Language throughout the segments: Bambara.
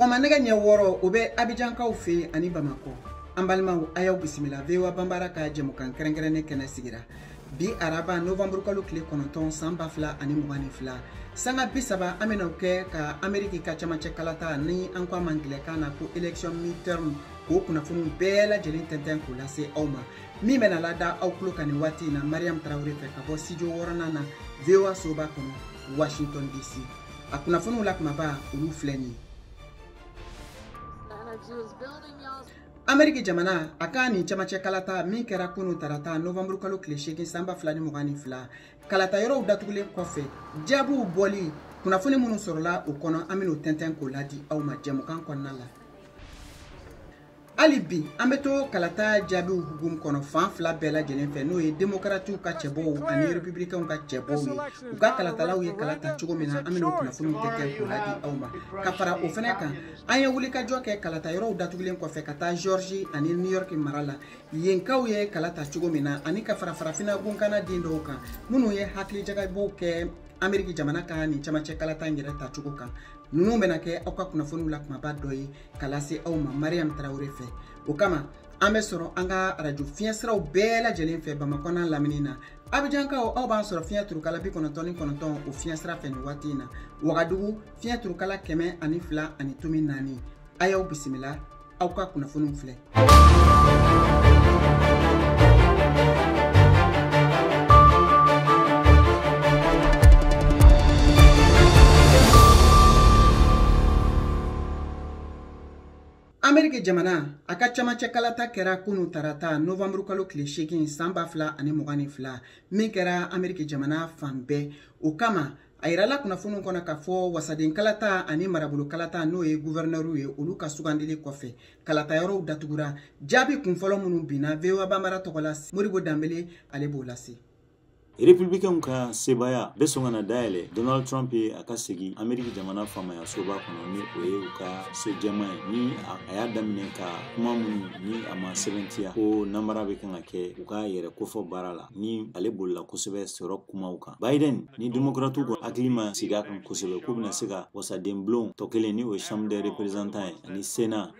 Songama nega nye woro ube Abidjan ka ufe ani Bamako. Ambalma ayaw bisimila vewa bambara ka jemukan kerengerene kene sigira. Bi araba novembre kalo kile kononton samba fla ani mugani fla. Sanga bisaba amena ke ka Ameriki ka chamache kalata ni ankwa mangile kana ku election midterm ko kuna funu bela jelin tenten ko lase awma. Mi mena lada aw klo kani wati na Mariam Traoré fe ka bo sijo worana na vewa soba kono Washington DC. Akuna funu lakma ba ulu fleni. Ameriki jamana akani chamache kalata min kera kunu tarata novembre kalo kile sheki samba flani mugani fla kalata yoro datugule kofe jabu boli kuna fune munu sorola ukono amino tenten ko ladi au ma jamukan konnala alibi ambeto kalata jabu hugum kono fan fla bela jelen fe no e demokratu ka chebo ani republicain ka chebo u ka kalata law ye kalata chugo mina amino kuna fune tenten ko ladi au ma kafara o feneka anya wuli ka joke kalata yoro datugulen ko fe kata Georgie ani New York marala yenkaw ye kalata chugo mina ani kafara farafina gunkana dindo kan munu ye hakli jaga bo ke Ameriki jamana ka ni chamache kalata ngira ta chugo kan nunu bena ke akwa kuna funu la kuma badoyi kalase awma Mariam Traoré fe o kama ambe soro anga radio fiensra o bela jelen fe Bamako na laminina Abidjan ka o ban soro fien turukala bi kononton o fiensra fe ni watina Wagadugu fien turukala keme ani fla ani tumi nani ayaw bisimila awka kuna funu fle Ameriki jamana aka chamache kalata kera kunu tarata novembre kalo kile sheki samba fla ani mugani fla min kera Ameriki jamana fambe o kama ayirala kuna funu kona kafo wasadin kalata ani marabulu kalata no ye gouverneuru ye olu ka sugandili kofe kalata yoro datugura jabi kun folo munu bina vewa bambara tokola Modibo Dambele ale bolasi Republican ka sebaya besongana daele Donald Trump akasegi Ameriki jamana fama ya soba kono ni oye uka se jama ni aya damine ka kuma mun ni ama 70 ko namara be kan ake uka yere kofo barala ni ale bolla kosebe soro kuma uka Biden ni demokratu ko aklima siga kan kosebe ko bina siga wasa demblon tokele ni o chambre des représentants ni Sénat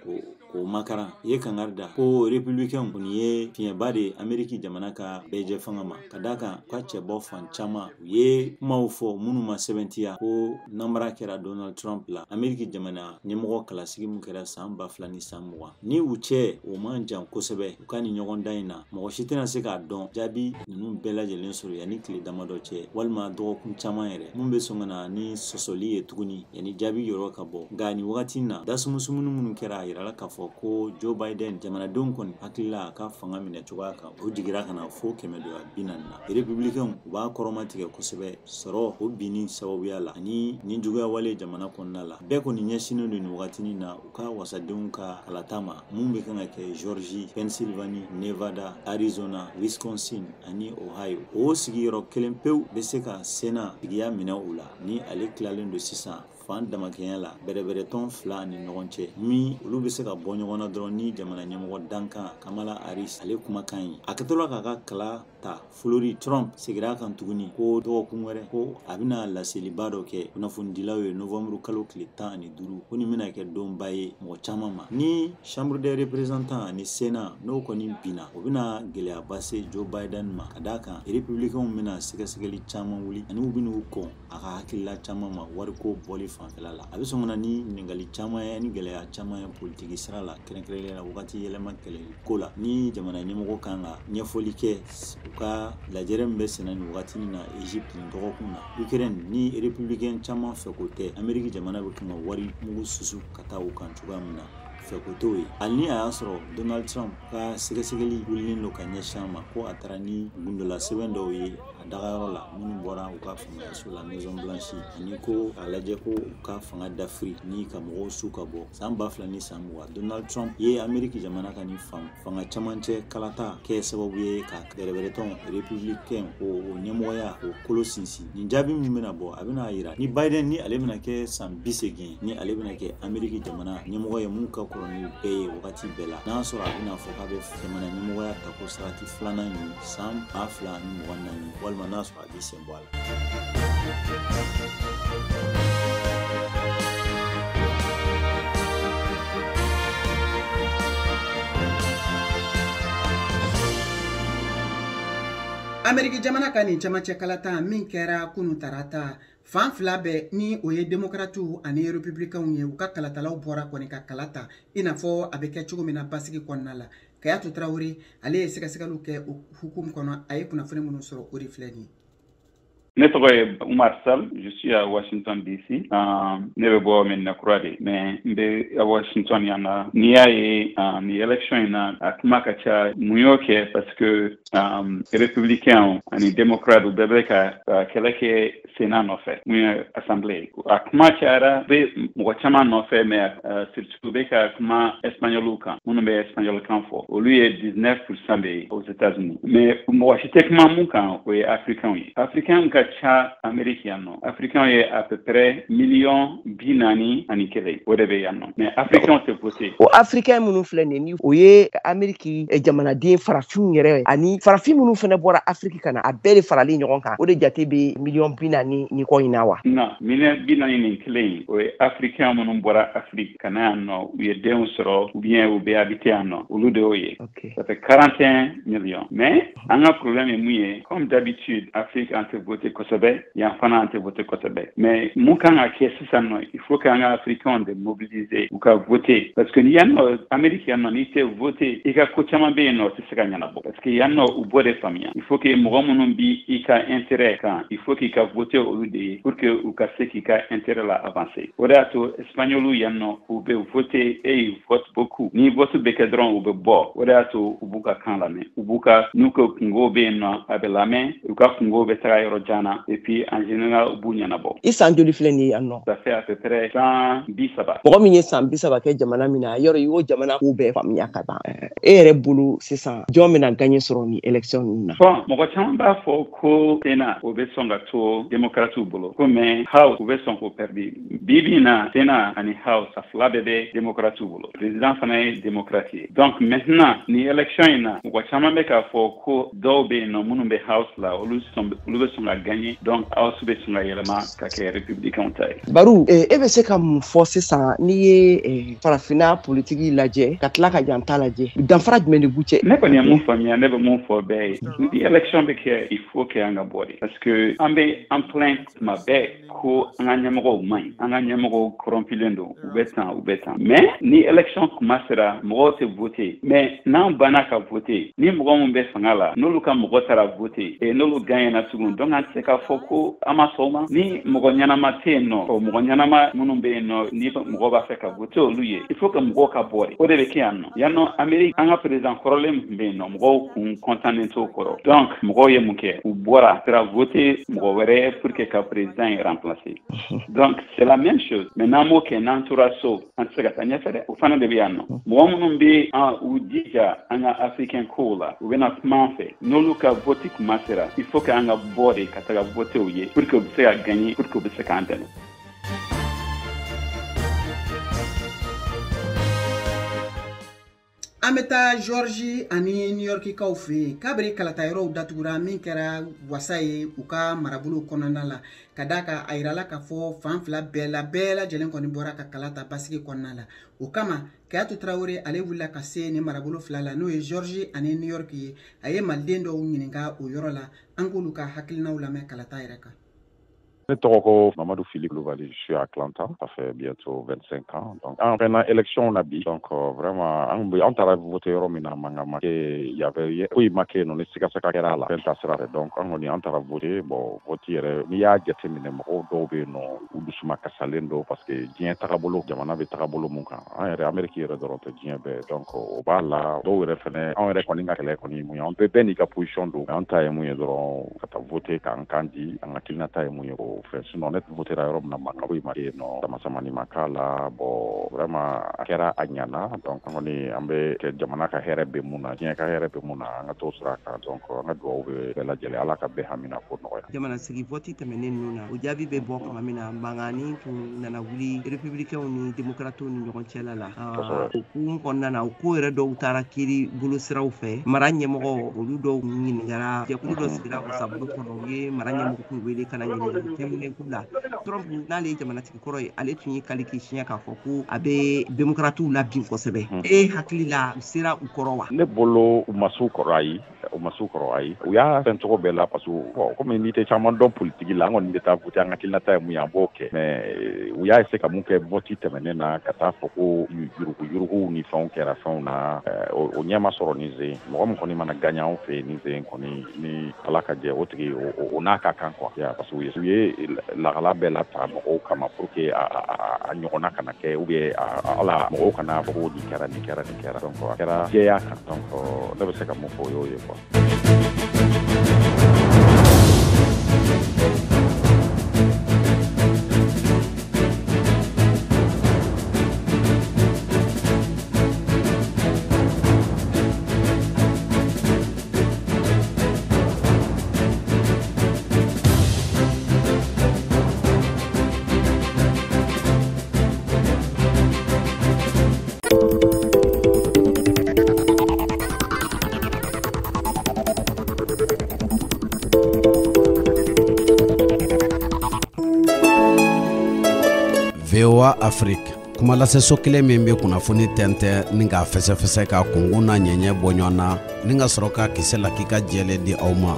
ko makara ye kangarda ko Republican ko ni ye fiye bade Ameriki jamana ka beje fangama kadaka chebo fan chama ye maufo munuma 70 ko namara kera Donald Trump la Ameriki jamana nyemoko klasiki mukera samba flani samwa ni uche o manjan kosebe ukani nyogon daina mo shitena se ka don jabi nunu bela jelen suru yani kle damado che walma do kun chama yere mumbe songana ni sosoli e tuguni yani jabi yoro kabo gani wakati na dasumusumun munun kera irala kafo ko Joe Biden jamana don kon akilla ka fanga mine tuga ka o digira kana fo kemedo binanna Republican ba koromatige kosebe soro o bini sababu yala ani ninjuga wale jamana konnala be ko ni nyashino ni wakati na uka wasadun ka kalatama mumbe kan ke Georgie, Pennsylvania, Nevada, Arizona, Wisconsin ani Ohio o sigiro kelempeu beseka sena bigia mina ula ni ale klalen de 600 fan damakenya la bere ton fla ni nonche mi olu be se ka bo nyogona dron ni jamana nyemo danka Kamala Harris ale kuma kan akatolo ka kala ta Florida Trump segira kan tuguni ko do kunwere ko abina la celibado ke kuna fundilawe novembre kalo klita ni duru kuni mina ke don baye mo chamama ni chambre des représentants ni Sénat no ko ni bina obina gele abase Joe Biden ma kadaka Republican mina segesegeli chama wuli ani ubinu ko aka hakilla chamama warko boli fanfelala abisongona ni ningali chama ya ni gele ya chama ya politiki sirala kerenkrele la wakati yelema kele kola ni jamana nyemo kanga nyefolike uka la jerembe senani wakati na Egypt ndoko kuna Ukraine ni Republican chama fekote Ameriki jamana bukuma wari mugu susu kata ukanchuga muna fekotowe alni ayasro Donald Trump ka segesegeli wulin lo kanya shama ko atarani gundola sebendo ye dagayrola munu bora uka fanga sur la Maison Blanche ni ko alaje ko uka fanga d'Afrique ni ka mo suka bo samba flani samwa Donald Trump ye Ameriki jamana ka ni fanga chamanche kalata ke sababu ye ka bereton Republican o nyemoya o kolosinsi ni jabi mimena bo abina ira ni Biden ni alemina ke sam bisegi ni alemina ke Ameriki jamana nyemoya mun ka koroni be wakati bela na so abina fo ka be jamana nyemoya ta ko sarati flana ni sam afla ni wanna ni والمناص عادي سيمبوال Ameriki jamana ka nin camancɛ kalata min kɛra kunu tarata fan fila bɛɛ ni o ye démocrates ani républicains ye u ka kalatalaw bɔra kɔni ka kalata i n'a fɔ a bɛ kɛ cogo min na basigi kɔnɔna la Kayatu Traoré ale ye sɛgɛsɛgɛliw kɛ o hukumu kɔnɔ a ye kunnafoni minnu sɔrɔ o de filɛ nin ye. Ne tɔgɔ ye Umar Sall, je suis à Washington DC. Ne bɛ bɔ Medina Kura de, mais n bɛ à Washington yan na. N'i y'a ye ni élection in na a kuma ka ca mun y'o kɛ parce que républicains ani démocrates bɛɛ bɛ ka kɛlɛ kɛ Sénat nɔfɛ mun ye assemblée. A kuma cayara bɛ mɔgɔ caman nɔfɛ mais surtout bɛ ka kuma espagnoliw kan minnu bɛ espagnol kan fɔ. Olu ye 19% de aux États-Unis. Mais mɔgɔ si tɛ kuma mun kan o ye africains ye. Africains ka ca Amérique yan nɔ. Africains ye à peu près 440,000 o de bɛ yan nɔ. Mais africains tɛ voter. O africains minnu filɛ nin ye o ye Amérique jamanaden farafinw yɛrɛ ani farafin minnu fɛnɛ bɔra Afrique kana a bɛɛ de farali ɲɔgɔn kan. O de jate bɛ 440,000 ni kɔ in na wa? Non, 440,000 o ye africains minnu bɔra Afrique kana yan nɔ u ye denw sɔrɔ ou bien u bɛ habiter yan nɔ. Olu de y'o ye. Ça fait 41 millions. Mais an ka problème ye mun ye comme d'habitude Afrique an tɛ voter kosɛbɛ yan fana an tɛ voter kosɛbɛ. Mais mun kan ka kɛ sisan nɔ il faut qu'an ka africains de mobiliser u ka voter parce que yan nɔ Amérique yan nɔ n'i tɛ voter i ka ko caman bɛ yen nɔ o tɛ se ka ɲɛnabɔ parce que yan nɔ u b'o de faamuya. Il faut que mɔgɔ minnu bi i ka intérêt kan il faut k'i ka voter olu de ye pour que u ka se k'i ka intérêt la avancer. O de y'a to espagnoliw yan nɔ u bɛ voter et ils votent beaucoup. Ni vote bɛ kɛ dɔrɔn u bɛ bɔ. O de y'a to u b'u ka kan lamɛn. U b'u ka n'u ka kungo bɛ yen nɔ a bɛ lamɛn u ka kungo bɛ taga yɔrɔ jan na et puis en général u b'u ɲɛnabɔ. I san joli filɛ nin ye yan nɔ? Ça fait à peu près 130. Mɔgɔ min ye san 30 kɛ jamana min na yɔrɔ i y'o jamana k'u bɛɛ faamuya ka ban. E yɛrɛ bolo sisan jɔn bɛna gagner sɔrɔ ni élection ninnu na? Bon, mɔgɔ caman b'a fɔ ko Sénat o bɛ sɔn ka to démocrates bolo ko mais House u bɛ sɔn k'o perdre. Bi bi in na Sénat ani House a fila bɛɛ bɛ démocrates bolo. Président fana ye démocrate ye. Donc maintenant ni élection in na mɔgɔ caman bɛ k'a fɔ ko dɔw bɛ yen nɔ minnu bɛ House la olu bɛ sɔn ka gagner donc House bɛ sɔn ka yɛlɛma ka kɛ républicains ta ye. Baru e bɛ se ka mun fɔ sisan n'i ye farafinna politique lajɛ ka tila ka yan ta lajɛ danfara jumɛn de b'u cɛ? Ne kɔni ye mun faamuya ne bɛ mun fɔ bɛɛ ye ni élection bɛ kɛ il faut que an ka bɔ de parce que an bɛ an plaint tuma bɛɛ ko an ka ɲɛmɔgɔw man ɲi an ka ɲɛmɔgɔw corrompilen don u bɛ tan mais ni élection kuma sera mɔgɔw tɛ voter mais n'an banna ka voter ni mɔgɔ min bɛ fanga la n'olu ka mɔgɔ taara voter et n'olu gagnera tugun donc an tɛ se k'a fɔ ko an ma sɔn o ma ni mɔgɔ ɲɛnama tɛ yen nɔ o mɔgɔ ɲɛnama minnu bɛ yen nɔ ni mɔgɔ b'a fɛ ka voter olu ye il faut que mɔgɔw ka bɔ de o de bɛ kɛ yan nɔ Amérique an ka président kɔrɔlen min bɛ yen nɔ mɔgɔw kun contannen t'o kɔrɔ donc mɔgɔw ye mun kɛ u bɔra sera voter mɔgɔ wɛrɛ pour que ka président ye remplacer donc c'est la même chose mais n'an m'o kɛ n'an tora so an tɛ se ka taa ɲɛfɛ dɛ o fana de bɛ yan nɔ mɔgɔ minnu bɛ u jija an ka africain kow la u bɛna kuma an fɛ n'olu ka vote kuma sera il faut que an ka bɔ de ka taga voter u ye pour que u bɛ se ka gagner pour que u bɛ se k'an dɛmɛ. An bɛ taa Georgie ani New York kaw fɛ yen kabiri kalata yɔrɔw datugura min kɛra wasa ye u ka marabolo kɔnɔna la ka d'a kan a yirala k'a fɔ fan fila bɛɛ lajɛlen kɔni bɔra ka kalata basigi kɔnɔna la o kama Kayatu Traoré ale wulila ka se ni marabolo fila la n'o ye Georgie ani New York ye a ye maliden dɔw ɲininka o yɔrɔ la an k'olu ka hakilinaw lamɛn kalata yɛrɛ kan. Ne tɔgɔ ko Mamadou Philippe Louvali, je suis à Atlanta, ça fait bientôt 25 ans. Donc, en pleine élection, on a dit. Donc, vraiment, on t'a voté au Romina Mangama, il y avait, oui, marqué, non, c'est ça qui là, donc, on t'a voté, bon, voter, il y a des témoignages, non, ou du Souma Kassalendo, parce que, Dien Tarabolo, Jamana, Tarabolo, mon camp, en Amérique, il y a Dien, donc, au bas là, d'où il revenait, on reconnaît qu'elle est connue, on peut bien, il y a position d'eau, on t'a émouillé, quand on voté, quand on dit, on a qu'il n'a pas émouillé, sinon net votera yɔrɔ min na Makabu ma kɛ nɔ sama-samani ma k'a la bon vraiment a kɛra a ɲana donc an kɔni an bɛ kɛ jamana ka hɛrɛ bɛ mun na diɲɛ ka hɛrɛ bɛ mun na an ka t'o sira kan donc an ka dugawu bɛ bɛɛ lajɛlen ala ka bɛɛ hamina ko nɔgɔya. Jamana sigi vote tɛmɛnen ninnu na o jaabi bɛ bɔ tuma min na mankanni tun nana wuli républicains ni démocrates ni ɲɔgɔn cɛla la o kun kɔnɔna na o ko yɛrɛ dɔw taara kiiri bolosiraw fɛ mara ɲɛmɔgɔ olu dɔw ɲininkara jɛkulu dɔ sigira o sababu kɔnɔ u ye mara ɲɛmɔgɔ kun wele ka na ɲininkali ɲininen k'u la Trump n'ale ye jamanatigi kɔrɔ ye ale tun ye kaliki siɲɛ k'a fɔ ko a bɛ démocrates labin kosɛbɛ hakili la u sera u kɔrɔ wa ne bolo u ma s'u kɔrɔ ayi u y'a fɛn cogo bɛɛ la parce que comme n'i tɛ caman dɔn politique la an kɔni bɛ taa voter an hakilinata ye mun ye an b'o kɛ mais u y'a essayer ka mun kɛ vote tɛmɛnen na ka taa fɔ ko yurugu ni fɛnw kɛra fɛnw na o ɲɛ ma sɔrɔ nin sen mɔgɔ min kɔni mana gagne anw fɛ nin sen kɔni ni ala ka jɛ o tigi o n'a ka kan quoi parce que u ye lagala bɛɛ la ta mɔgɔw kama pour que a ɲɔgɔnna kana kɛ ou bien ala mɔgɔw kana fɔ ko nin kɛra donc a kɛra jɛya kan donc ne bɛ se ka mun fɔ o y'o ye quoi. VOA Afrique kuma laseso kelen min bɛ kunnafoni tɛntɛ ni k'a fɛsɛfɛsɛ ka kungun na ɲɛɲɛ bɔ ɲɔgɔn na ni ka sɔrɔ ka kisɛ la k'i ka jɛlen di aw ma.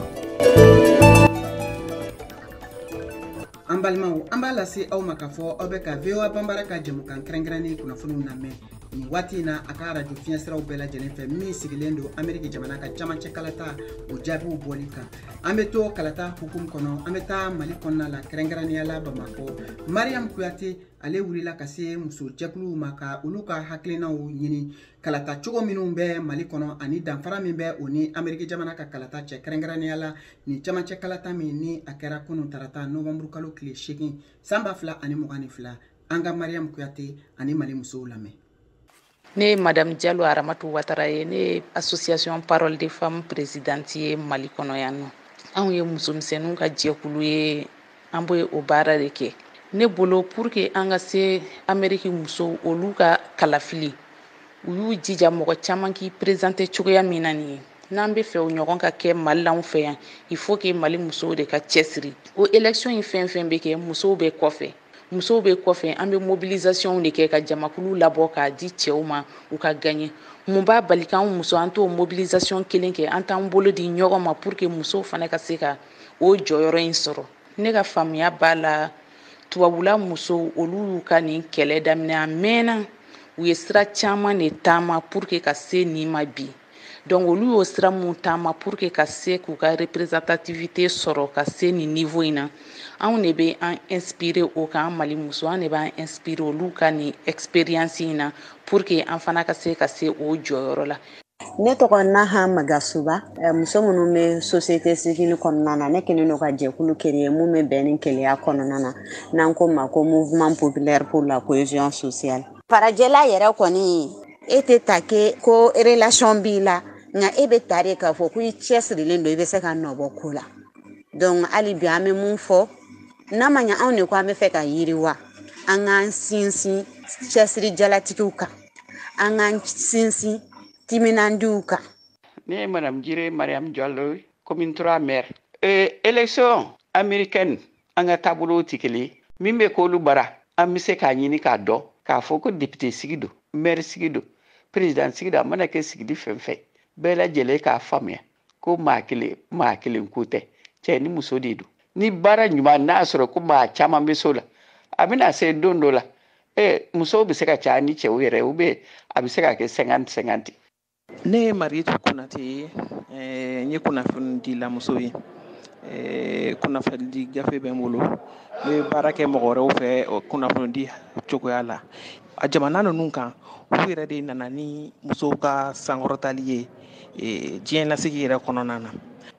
An balimaw an b'a lase aw ma k'a fɔ aw bɛ ka VOA Banbara ka jɛmukan kɛrɛnkɛrɛnnen kunnafoniw lamɛn nin waati in na a ka radio fiɲɛ siraw bɛɛ lajɛlen fɛ min sigilen don Ameriki jamana ka camancɛ kalata o jaabiw bɔli kan an bɛ to kalata hukumu kɔnɔ an bɛ taa Mali kɔnɔna la kɛrɛnkɛrɛnnenya la Bamakɔ Mariam Kuyate ale wulila ka se muso jɛkuluw ma ka olu ka hakilinaw ɲini kalata cogo minnu bɛ Mali kɔnɔ ani danfara min bɛ o ni Ameriki jamana ka kalata cɛ kɛrɛnkɛrɛnnenya la ni camancɛ kalata min ni a kɛra kunun tarata Novembre kalo tile 8 san 2022 an ka Mariam Kuyate ani Mali musow lamɛn. Ne Madame Diallo Aramatu Ouattara ye ne Association Parole des Femmes présidente ye Mali kɔnɔ yan nɔ. Anw ye musomisɛnninw ka jɛkulu ye an bɛ o baara de kɛ. Ne bolo pour que an ka se Ameriki musow olu ka kalafili u y'u jija mɔgɔ caman k'i présenter cogoya min na nin ye. N'an bɛ fɛ o ɲɔgɔn ka kɛ Mali la anw fɛ yan il faut que Mali musow de ka cɛsiri. O élection in fɛn fɛn bɛ kɛ musow bɛ kɔfɛ. Musow bɛ kɔfɛ an bɛ mobilisation de kɛ ka jamakulu labɔ k'a di cɛw ma u ka gagner. Mun b'a bali k'anw muso an t'o mobilisation kelen kɛ an t'an bolo di ɲɔgɔn ma pour que musow fana ka se ka o jɔyɔrɔ in sɔrɔ. Ne ka faamuya b'a la tubabula musow olu y'u ka nin kɛlɛ daminɛ a mɛnna u ye sira caman de taama pour que ka se nin ma bi. Donc olu y'o sira mun taama pour que ka se k'u ka représentativité sɔrɔ ka se nin niveau in na. Anw de bɛ an inspiré o kan Mali muso an de b'an inspiré olu ka nin expérience in na pour que an fana ka se o jɔyɔrɔ la. Ne tɔgɔ Naha Magasuba muso minnu bɛ société civile kɔnɔna na ne kɛlen don ka jɛkulu créer mun bɛ bɛn ni keleya kɔnɔna na n'an ko ma ko mouvement populaire pour la cohésion sociale. Farajɛla yɛrɛ kɔni e tɛ ta kɛ ko relation b'i la nka e bɛ ta de k'a fɔ ko i cɛsirilen don i bɛ se ka nɔbɔ ko la. Donc hali bi an bɛ mun fɔ n'a ma ɲɛ anw de ko an bɛ fɛ ka yiriwa an k'an sinsin cɛsiri jalatigiw kan an k'an sinsin timinandiw kan. Ne Madame Jire Mariam Diallo commune 3 maire élection américaine an ka taabolow tɛ kelen min bɛ k'olu bara an bɛ se k'a ɲini k'a dɔn k'a fɔ ko député sigi don maire sigi don président sigi don a mana kɛ sigidi fɛn fɛn bɛɛ lajɛlen k'a faamuya ko maa kelen ko tɛ cɛ ni muso de don ni baara ɲuman n'a sɔrɔ ko maa caman bɛ so la a bɛna se don dɔ la musow bɛ se ka caya ni cɛw yɛrɛ ou bien a bɛ se ka kɛ 50-50. Ne ye Marietu Konate ye n ye kunnafoni di lamuso ye kunnafoni di gafe bɛ n bolo n bɛ baara kɛ mɔgɔ wɛrɛw fɛ kunnafoni di cogoya la a jamana ninnu kan u yɛrɛ de nana ni musow ka sankɔrɔtali ye diɲɛ lasigi yɛrɛ kɔnɔna na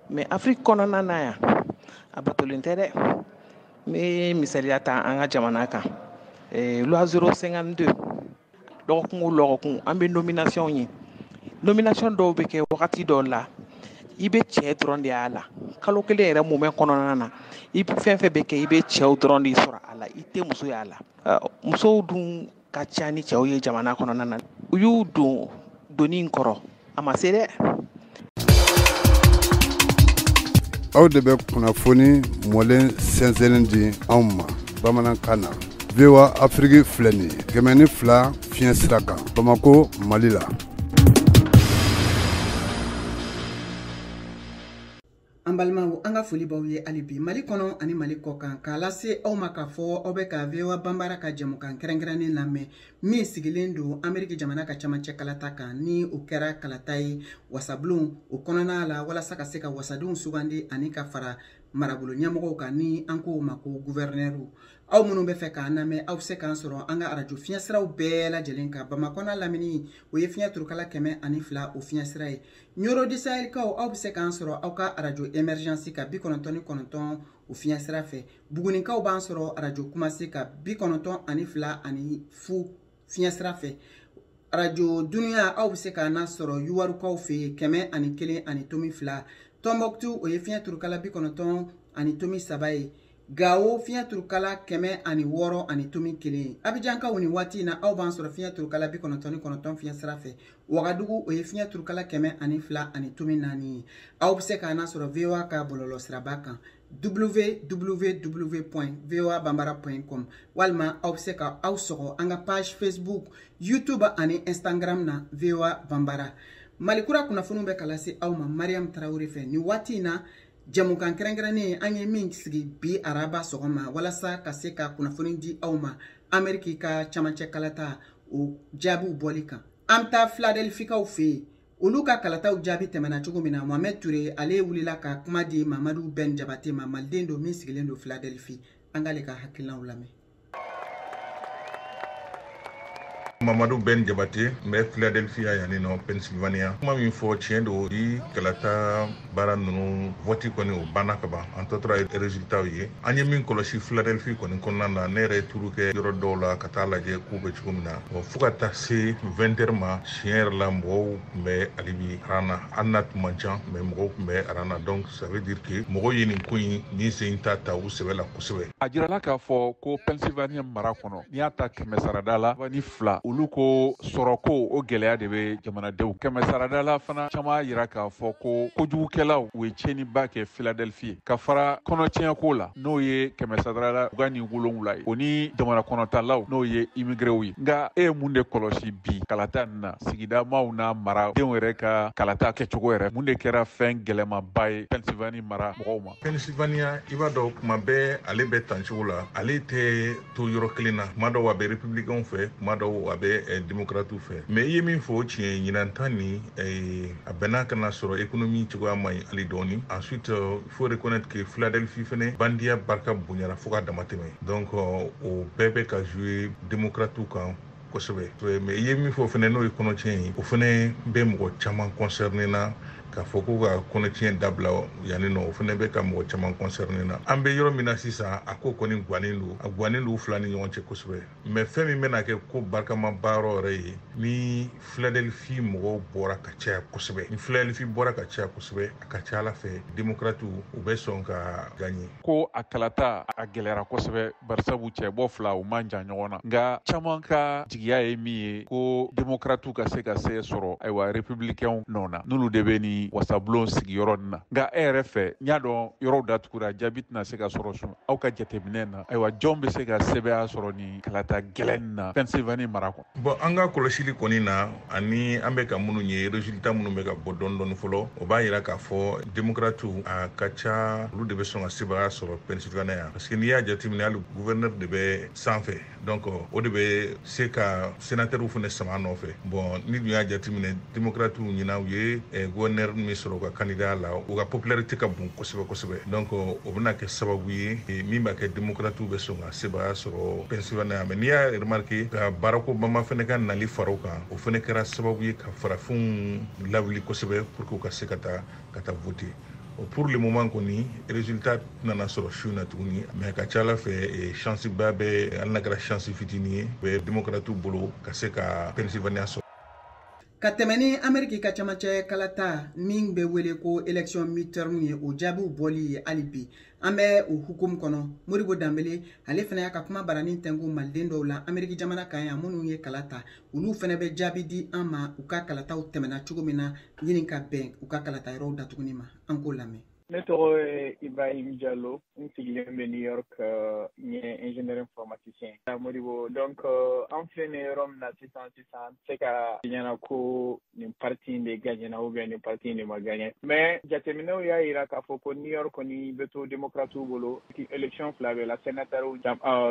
mais Afrique kɔnɔna na yan a batolen tɛ dɛ n bɛ misaliya ta an ka jamana kan loi 052 dɔgɔkun o dɔgɔkun an bɛ nomination ye nomination dɔw bɛ kɛ wagati dɔw la i bɛ cɛ dɔrɔn de y'a la kalo kelen yɛrɛ moment kɔnɔna na i bɛ fɛn fɛn bɛ kɛ i bɛ cɛw dɔrɔn de sɔrɔ a la i tɛ muso y'a la musow dun ka ca ni cɛw ye jamana kɔnɔna na u y'u don doni kɔrɔ a ma se dɛ. aw de bɛ kunnafoni mɔlen sɛnsɛnnen di anw ma bamanankan na. VOA Afrique filɛ nin ye 102 fiɲɛ sira kan Bamako Mali la. An balimaw an ka foli b'aw ye hali bi Mali kɔnɔ ani Mali kɔ kan k'a lase aw ma k'a fɔ aw bɛ ka VOA Banbara ka jɛmukan kɛrɛnkɛrɛnnen lamɛn min sigilen don Ameriki jamana ka camancɛ kalata kan ni o kɛra kalata ye wasabulon o kɔnɔna la walasa ka se ka wasadenw sugandi ani ka fara marabolo ɲɛmɔgɔw kan ni an ko ma ko gouverneur aw minnu bɛ fɛ k'an lamɛn aw bɛ se k'an sɔrɔ an ka arajo fiɲɛsiraw bɛɛ lajɛlen kan Bamakɔ lamini o ye fiɲɛ turukala 102 o fiɲɛsira ye Ɲoro di Sahelkaw aw bɛ se k'an sɔrɔ aw ka arajo emergency ka 99 o fiɲɛsira fɛ Bugunikaw b'an sɔrɔ arajo Kumasi ka 92 ani fu fiɲɛsira fɛ arajo Dunuya aw bɛ se k'an sɔrɔ Yuwarukaw fɛ 101 ani tomi 2 Tombouctou o ye fiɲɛ turukala 93 ani tomi 3 ye Gao fiɲɛ turukala 106 ani tomi 1 Abidjankaw ni waati na aw b'an sɔrɔ fiɲɛ turukala 99 fiɲɛsira fɛ Wagadugu o ye fiɲɛ turukala 102 ani tomi 4 aw bɛ se k'an sɔrɔ VOA ka bɔlɔlɔ siraba kan www.voabambara.com walima aw bɛ se ka aw sɔgɔ an ka page Facebook YouTube ani Instagram na VOA Bambara Malikura kunnafoniw bɛ kala se aw ma Mariam Traoré fɛ ni waati na jamukan kɛrɛnkɛrɛnnen an ye min sigi bi araba sɔgɔma walasa ka se ka kunnafoni di aw ma Ameriki ka camancɛ kalata o jaabiw bɔli kan an ta Philadelphikaw fɛ olu ka kalataw jaabi tɛmɛna cogo min na Mohamed Touré ale wulila ka kuma di Mamadu Ben Jabate ma maliden do min sigilen do Philadelphie an k'ale ka hakilinaw lamɛn Mamadou Ben Jabate mais Philadelphia yani no Pennsylvania kuma min fɔ tiɲɛ do di kalata baara ninnu vote kɔni o banna ka ban an tɔtora résultat ye an ye min kɔlɔsi Philadelphia kɔni kɔnɔna na ne yɛrɛ turu kɛ yɔrɔ dɔw la ka taa lajɛ k'u bɛ cogo min na fo ka taa se 20h ma tiɲɛ yɛrɛ la mɔgɔw tun bɛ alibi arana an na tun man ca mais mɔgɔw tun bɛ arana donc ça veut dire que mɔgɔw ye nin ko in ni sen ta u sɛbɛ la kosɛbɛ a jirala k'a fɔ ko Pennsylvania mara kɔnɔ n'i y'a ta 100 sarada la ni 2 olu ko sɔrɔko o gɛlɛya de bɛ jamanadenw 100 sarada la fana caman yira k'a fɔ ko kojugukɛlaw u ye tiɲɛniba kɛ Philadelphie ka fara kɔnɔtiɲɛko la n'o ye 100 sarada la 27 ye o ni jamana kɔnɔtalaw n'o ye immigrés ye nka e ye mun de kɔlɔsi bi kalata nin na sigida maaw n'a maradenw yɛrɛ ka kalata kɛcogo yɛrɛ mun de kɛra fɛn gɛlɛmaba ye Pennsylvania mara mɔgɔw ma Pennsylvania i b'a dɔn kuma bɛɛ ale bɛ tancogo la ale tɛ to yɔrɔ kelen na kuma dɔw a bɛ républicains fɛ kuma dɔw a bɛ démocrates fɛ mais i ye min fɔ o tiɲɛ ɲinantan ni a bɛnna kana sɔrɔ économie cogoya man ɲi hali dɔɔni ensuite il faut reconnaître que Philadelphie fɛnɛ bandiya barika bonyana fo ka damatɛmɛ donc o bɛɛ bɛ ka jouer démocrates kan kosɛbɛ mais i ye min fɔ fɛnɛ n'o ye kɔnɔtiɲɛ ye o fɛnɛ bɛ mɔgɔ caman concerné na k'a fɔ ko ka kɔnɔtiɲɛ dabila yanni nɔ o fɛnɛ bɛ ka mɔgɔ caman concerné na an bɛ yɔrɔ min na sisan a ko kɔni guwanen do a guwanen do fila ni ɲɔgɔn cɛ kosɛbɛ mais fɛn min bɛna kɛ ko barikama baarayɔrɔ yɛrɛ ye ni Philadelphie mɔgɔw bɔra ka caya kosɛbɛ ni Philadelphie bɔra ka caya kosɛbɛ a ka ca Ala fɛ démocrates u bɛ sɔn ka gagner ko a kalata a gɛlɛyara kosɛbɛ barisabu cɛbɔ fila u man jan ɲɔgɔn na nka caman ka jigiya ye min ye ko démocrates ka se sɔrɔ ayiwa républicains nɔ na n'olu de bɛ ni wasabulon sigiyɔrɔ nin na nka e yɛrɛ fɛ n y'a dɔn yɔrɔw datugura jaabi tɛna se ka sɔrɔ sun aw ka jateminɛ na ayiwa jɔn bɛ se ka sɛbɛya sɔrɔ ni kalata gɛlɛn na Pennsylvania mara kɔnɔ bon an ka kɔlɔsili kɔni na ani an bɛ ka minnu ye résultat minnu bɛ ka bɔ dɔɔni dɔɔni fɔlɔ o b'a jira k'a fɔ démocrates a ka ca olu de bɛ sɔn ka sebaya sɔrɔ Pennsylvania yan parce que n'i y'a jateminɛ hali gouverneur de bɛ sanfɛ donc o de bɛ se ka sénateurs fana sama nɔfɛ bon ni dun y'a jateminɛ démocrates ɲinan u ye gouverneur min sɔrɔ ka candidat la u ka popularité ka bon kosɛbɛ kosɛbɛ donc o bɛna kɛ sababu ye min b'a kɛ démocrates bɛ sɔn ka sebaya sɔrɔ Pennsylvania mais n'i y'a remarqué ka Barako Obama fɛnɛ ka nali far'o kan o fɛnɛ kɛra sababu ye ka farafinw lawuli kosɛbɛ pour que u ka se ka taa voter pour le moment kɔni résultat nana sɔrɔ su na tuguni mais ka ca Ala fɛ chance ba bɛ hali n'a kɛra chance fitinin ye bɛ démocrates bolo ka se ka Pennsylvania sɔrɔ ka tɛmɛ ni Ameriki ka camancɛ kalata min bɛ wele ko élection midterm ye o jaabiw bɔli ye hali bi an bɛ o hukumu kɔnɔ Modibo Dambele ale fana y'a ka kuma barani tɛnku maliden dɔw la Ameriki jamana kan yan minnu ye kalata olu fana bɛ jaabi di an ma u ka kalataw tɛmɛna cogo min na ɲini ka bɛn u ka kalata yɔrɔw datuguni ma an k'o lamɛn ne tɔgɔ ye Ibrahim Diallo n sigilen bɛ New York n ye ingénieur informaticien Modibo donc an filɛ nin yɔrɔ min na sisan se ka ɲɛna ko nin parti in de gagnera ou bien nin parti in de ma gagner mais jateminɛw y'a yira k'a fɔ ko New York kɔni bɛ to démocrates bolo élection fila bɛ la sénateur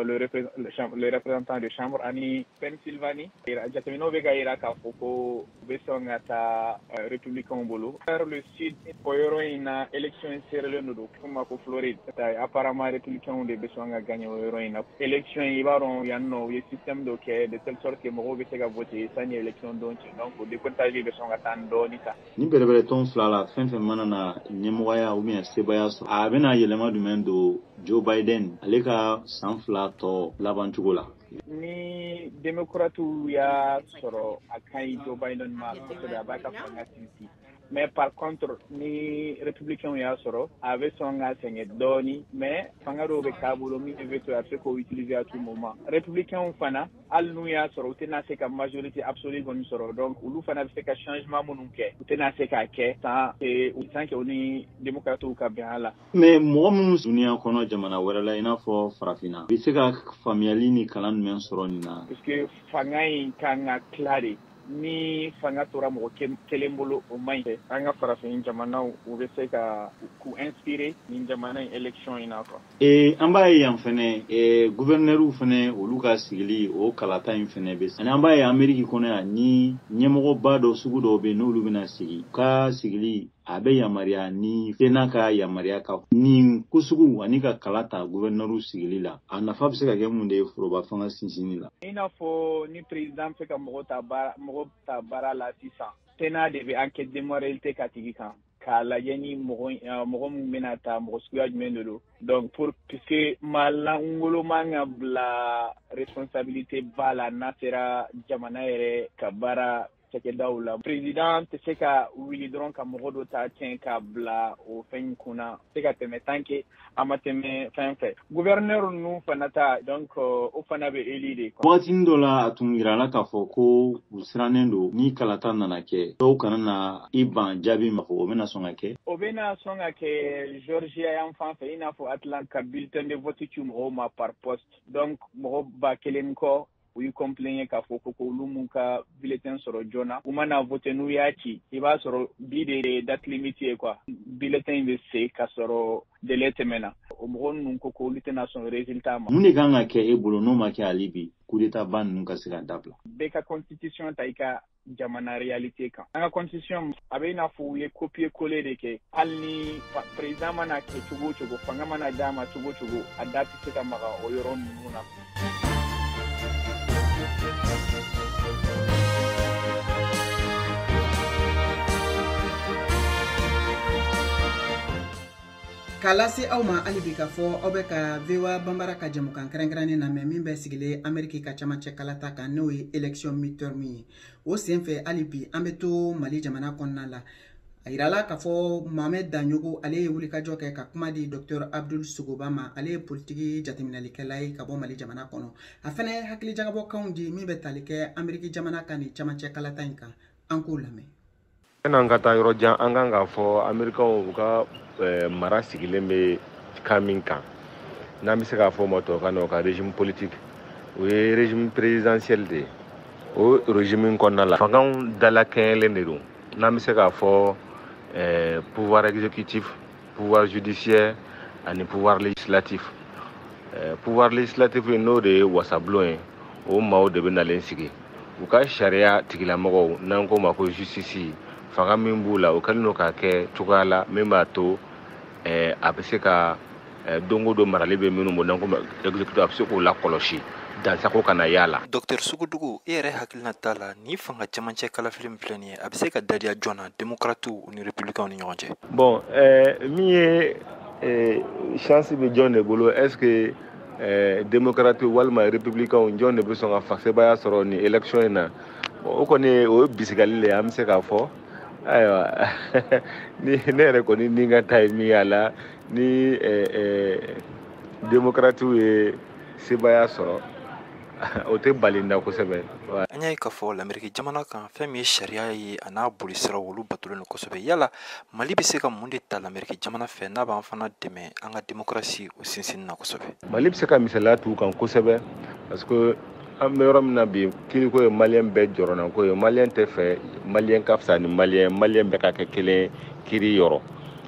le représentant de chambre ani Pennsylvanie jateminɛw bɛ ka yira k'a fɔ ko u bɛ sɔn ka taa républicain bolo vers le sud o yɔrɔ in na élection serrelen do kuma ko Floride apparemment républicain de bɛ sɔn ka gagner o yɔrɔ in na élection i b'a dɔn yan nɔ u ye système dɔ kɛ de telle sorte que mɔgɔw bɛ se ka voter sanni élection don cɛ donc o décomptage bɛ sɔn ka taa dɔɔni ta ni bɛrɛbɛrɛ tɔn fila la fɛn fɛn mana na ɲɛmɔgɔya ou bien sebaya sɔrɔ a bɛna yɛlɛma jumɛn don Joe Biden ale ka san fila tɔ laban cogo la ni démocrates y'a sɔrɔ a ka ɲi Joe Biden ma kosɛbɛ a b'a ka fanga sinsin mais par contre ni républicain y'a sɔrɔ a bɛ sɔn ka sɛgɛn dɔɔni mais fanga dɔw bɛ k'a bolo min bɛ to a bɛ se k'o utiliser à tout moment républicain fana hali n'u y'a sɔrɔ u tɛna se ka majorité absolue kɔni sɔrɔ donc olu fana bɛ se ka changement minnu kɛ u tɛna se k'a kɛ sans que u ni démocrates ka bɛn a la mais mɔgɔ minnu duniya kɔnɔ jamana wɛrɛ la i n'a fɔ farafinna bɛ se ka faamuyali ni kalan jumɛn sɔrɔ nin na parce que fanga in kan ka tila de ni fanga tora mɔgɔ kelen bolo o man ɲi an ka farafin jamanaw u bɛ se ka k'u inspirer nin jamana in élection in na quoi an b'a ye yan fɛnɛ gouverneurs fɛnɛ olu ka sigili o kalata in fɛnɛ bɛ ani an b'a ye Amérique kɔnɔ yan ni ɲɛmɔgɔba dɔ sugu dɔw bɛ n'olu bɛna sigi ka sigili a bɛ yamaruya ni Sénat ka yamaruya ka nin ko sugu ani ka kala ta gouverneurs sigili la a nafa bɛ se ka kɛ mun de ye foroba fanga sinsinni la i n'a fɔ ni président fɛ ka mɔgɔ ta baara la sisan Sénat de bɛ enquête de moralité ka tigi kan k'a lajɛ ni mɔgɔ min bɛna ta mɔgɔ suguya jumɛn de don donc puisque malangolo man ka bila responsabilité ba la n'a sera jamana yɛrɛ ka baara cɛkɛdaw la président tɛ se ka wuli dɔrɔn ka mɔgɔ dɔ ta tiɲɛ k'a bila o fɛn kunna se ka tɛmɛ tant que a ma tɛmɛ fɛn fɛ gouverneur ninnu fana ta donc o fana bɛ élu de wagatinin dɔ la a tun yirala k'a fɔ ko u sirannen don ni kalata nana kɛ dɔw kana na i ban jaabi ma fɔ o bɛna sɔn ka kɛ o bɛna sɔn ka kɛ Georgia yan fan fɛ i n'a fɔ Atlanta ka bulletin de vote ci mɔgɔw ma par poste donc mɔgɔ 1000 kɔ u yi complain k'a fɔ ko olu mun ka bulletin sɔrɔ joona u mana vote n'u y'a ci i b'a sɔrɔ bi de date limite ye quoi bulletin bɛ se ka sɔrɔ délai tɛmɛna o mɔgɔ ninnu ko olu tɛna sɔn résultat ma mun de kan ka kɛ e bolo n'o ma kɛ hali bi coup d'état ba ninnu ka se ka dabila bɛɛ ka constitution ta i ka jamana réalité kan an ka constitution a bɛ i n'a fɔ u ye copier coller de kɛ hali ni président mana kɛ cogo o cogo fanga mana d'a ma cogo o cogo a da tɛ se ka maga o yɔrɔ ninnu na k'a lase aw ma hali bi k'a fɔ aw bɛ ka VOA Banbara ka jɛmukan kɛrɛnkɛrɛnnen lamɛn min bɛ sigilen Amérique ka camancɛ kalata kan n'o ye élection midterm ye o senfɛ hali bi an bɛ to Mali jamana kɔnɔna la a yirala k'a fɔ Mohamed Danyogo ale ye wulikajɔ kɛ ka kuma di Dr Abdul Sugoba ma ale ye politiki jateminalikɛla ye ka bɔ Mali jamana kɔnɔ a fana ye hakilijagabɔkanw di min bɛ tali kɛ Amérique jamana kan ni camancɛ kalata in kan an k'o lamɛn n'an ka taa yɔrɔ jan an kan k'a fɔ Amerikɛnw u ka mara sigilen bɛ kan min kan n'an bɛ se k'a fɔ ma tubabukan na o ka régime politique o ye régime présidentiel de ye o régime kɔnɔna la fangaw dalakɛɲɛlen de don n'an bɛ se k'a fɔ pouvoir exécutif pouvoir judiciaire ani pouvoir législatif pouvoir législatif n'o de ye wasabulon ye o maaw de bɛ nalen sigi u ka sariya tigilamɔgɔw n'an ko ma ko justice fanga min b'u la o kɛlen don k'a kɛ cogoya la min b'a to a bɛ se ka don o don marali bɛ minnu bolo n'an ko exécutif a bɛ se k'o lakɔlɔsi dansago kana y'a la. Dr Sugudugu e yɛrɛ hakilina t'a la ni fanga camancɛ kalafili min filɛ nin ye a bɛ se ka dadiya joona démocrates ni républicains ni ɲɔgɔn cɛ. Bon min ye chance bɛ jɔn de bolo est-ce que démocrates walima républicains jɔn de bɛ sɔn ka fasebaya sɔrɔ ni élection in na o kɔni o ye bisigali le ye an bɛ se k'a fɔ ayiwa ni ne yɛrɛ kɔni ni ka ta ye min y'a la ni démocrates ye sebaya sɔrɔ o tɛ balinda kosɛbɛ. An y'a ye k'a fɔ l'Amérique jamana kan fɛn min ye sariya ye a n'a bolisiraw olu batolen don kosɛbɛ. Yala Mali bɛ se ka mun de ta l'Amérique jamana fɛ n'a b'an fana dɛmɛ an ka démocratie o sinsinni na kosɛbɛ? Mali bɛ se ka misaliya t'u kan kosɛbɛ parce que an bɛ yɔrɔ min na bi kiriko ye maliyɛn bɛɛ jɔrɔna ko ye maliyɛn tɛ fɛ maliyɛn ka fisa ni maliyɛn bɛɛ ka kɛ kelen kiri yɔrɔ.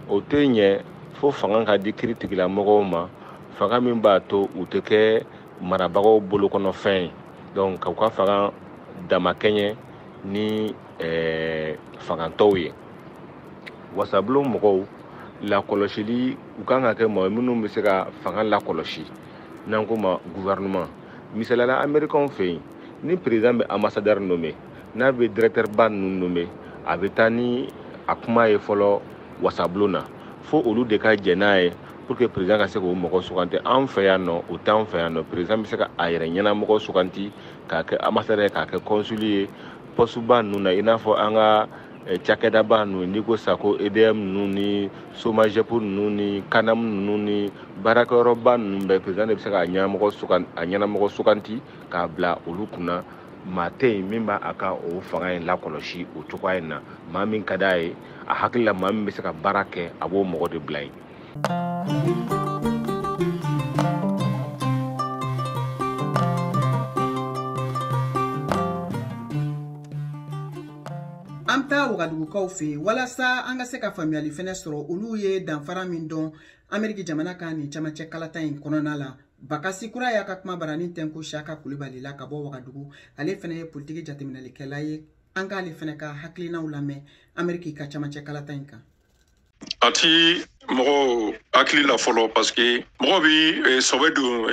O tɛ ɲɛ fo fanga ka di kiri tigilamɔgɔw ma fanga min b'a to u tɛ kɛ marabagaw bolo kɔnɔ fɛn ye. Donc k'u ka fanga damakɛɲɛ ni fangantɔw ye. Wasabulon mɔgɔw lakɔlɔsili u kan ka kɛ mɔgɔ minnu bɛ se ka fanga lakɔlɔsi n'an ko ma gouvernement. Misalala américain fɛ yen ni président bɛ ambassadeur nommé n'a bɛ directeur ba ninnu nommé a bɛ taa ni a kuma ye fɔlɔ wasabulon na fo olu de ka jɛ n'a ye pour que président ka se k'o mɔgɔ suganti. An fɛ yan nɔ o t'an fɛ yan nɔ président bɛ se ka a yɛrɛ ɲɛnamɔgɔ suganti k'a kɛ ambassadeur k'a kɛ consul ye poste ba ninnu na i n'a fɔ an ka cakɛdaba ninnu n'i ko sako EDM ninnu ni SOMAGEP ninnu ni KANAM ninnu ni baarakɛyɔrɔba ninnu bɛɛ président de bɛ se ka ɲɛnamɔgɔ suganti k'a bila olu kunna. Maa tɛ yen min b'a a ka o fanga in lakɔlɔsi o cogoya in na maa min ka d'a ye a hakili la maa min bɛ se ka baara kɛ a b'o mɔgɔ de bila yen. An taa wagadugukaw fɛ walasa an ka se ka faamuyali fɛnɛ sɔrɔ olu ye danfara min dɔn Amérique jamana kan ni camancɛ kalata in kɔnɔna la. Bakasi Kura y'a ka kuma barani Tenko Shaka Kulibali la ka bɔ Wagadugu. Ale fɛnɛ ye politique jateminɛlikɛla ye. An k'ale fɛnɛ ka hakilinaw lamɛn Amérique ka camancɛ kalata in kan. A ti mɔgɔ hakili la fɔlɔ parce que mɔgɔ bi sɔbɛ don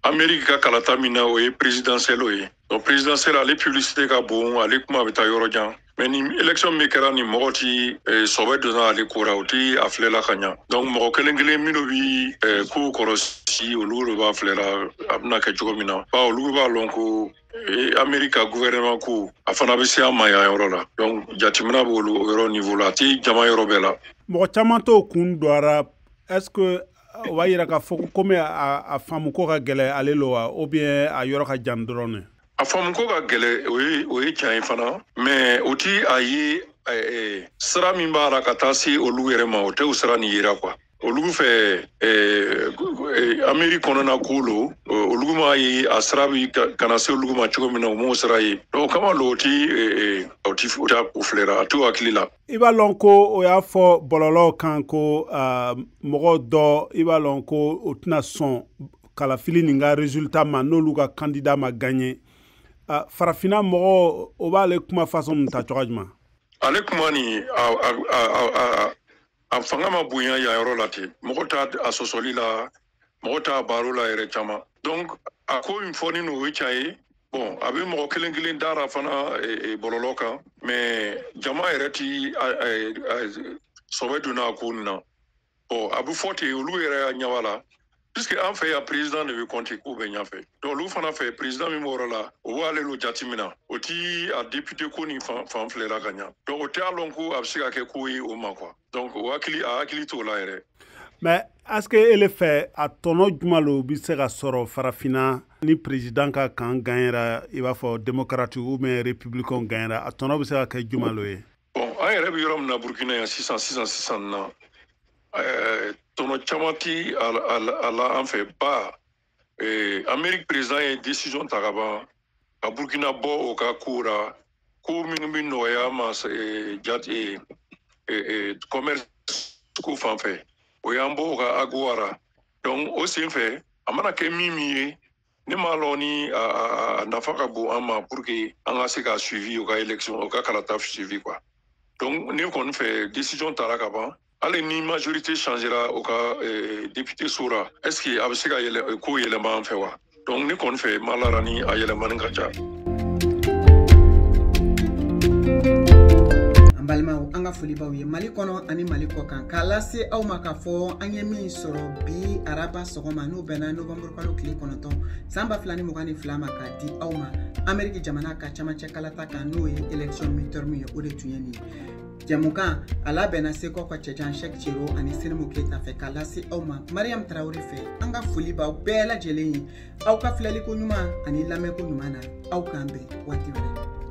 Amérique ka kalata min na o ye présidentiel ye. Donc présidentiel ale publicité ka bon ale kuma bɛ taa yɔrɔ jan. Mais ni élection min kɛra ni mɔgɔ ti sɔbɛ donna ale ko ra o ti a filɛla ka ɲa. Donc mɔgɔ kelen kelen minnu bi ko kɔrɔsi olu de b'a filɛla a bɛna kɛ cogo min na. Olu b'a lɔn ko Amérique ka gouvernement ko a fana bɛ se a ma yan yɔrɔ la. Donc jateminɛ b'olu o yɔrɔ niveau la a ti jama yɔrɔ bɛɛ la. Mɔgɔ caman t'o kun dɔra est-ce que o b'a yira k'a fɔ komi a faamu ko ka gɛlɛ ale lo wa ou bien a yɔrɔ ka jan dɔrɔn ne? A faamu ko ka gɛlɛ o ye tiɲɛ ye fana mais o ti a ye sira min b'a la ka taa se olu yɛrɛ ma o tɛ o sira ni yira quoi. Olu fɛ Amérique kɔnɔna ko lo olu ma ye a sira bi kana se olu ma cogo min na o m'o sira ye. Donc kama lo o ti o filɛra a t'o hakili la. I b'a lɔn ko o y'a fɔ bɔlɔlɔw kan ko mɔgɔ dɔ i b'a lɔn ko o tɛna sɔn kalafili nin ka résultat ma n'olu ka candidat ma gagné. Farafina mɔgɔ o b'ale kuma façon min ta cogoya jumɛn? Ale kuma ni a fanga ma bonya yan yɔrɔ la ten mɔgɔ t'a a sɔsɔli la mɔgɔ t'a baro la yɛrɛ caman. Donc a ko min fɔ ni o ye tiɲɛ ye. Bon a bɛ mɔgɔ kelen kelen dara fana bɔlɔlɔ kan mais jama yɛrɛ ti sɔbɛ donna a ko nin na. Bon a bɛ fɔ ten olu yɛrɛ y'a ɲɛwa la. Puisque an fɛ yan président de bɛ compter k'u bɛ ɲɛfɛ. Donc olu fana fɛ président min b'o yɔrɔ la o b'ale lo jate min na o ti a député ko ni fan filɛla ka ɲa. Donc o tɛ a lɔn ko a bɛ se ka kɛ ko ye o ma quoi. Donc o hakili t'o la yɛrɛ. Mais est-ce que ele fɛ a tɔnɔ jumɛn lo bɛ se ka sɔrɔ Farafina ni président ka kan gagnera i b'a fɔ démocrate ou bien républicain gagnera a tɔnɔ bɛ se ka kɛ jumɛn lo ye? Bon an yɛrɛ bɛ yɔrɔ min na Burkina yan sisan na tɔnɔ caman ti a la an fɛ ba Amérique président ye décision ta ka ban ka Burkina bɔ o ka ko ra ko minnu bɛ nɔgɔya ma commerce ko fan fɛ o y'an bɔ o ka AGOA ra. Donc o sen fɛ a mana kɛ min ye ne m'a lɔn ni a nafa ka bon an ma pour que an ka se ka suivi o ka élection o ka kalata suivi quoi. Donc ne kɔni fɛ décision tara ka ban hali ni majorité changera o ka député sora est-ce que a bɛ se ka ko yɛlɛma an fɛ wa? Donc ne kɔni fɛ ma lara ni a yɛlɛmani ka ca. An balimaw an ka foli b'aw ye Mali kɔnɔ ani Mali kɔ kan k'a lase aw ma k'a fɔ an ye min sɔrɔ bi araba sɔgɔma n'o bɛnna novembre kalo tile 9 san 2022 ma k'a di aw ma Amérique jamana ka camancɛ kalata kan n'o ye élection midterm ye o de tun ye nin jamukan a labɛnna sekɔ ka cɛjan shek cero ani sinimu keta fɛ k'a lase aw ma mariam tarawele fɛ an ka foli b'aw bɛɛ lajɛlen ye aw ka filɛliko ɲuman ani lamɛnko ɲuman na aw k'an bɛn waati wɛrɛ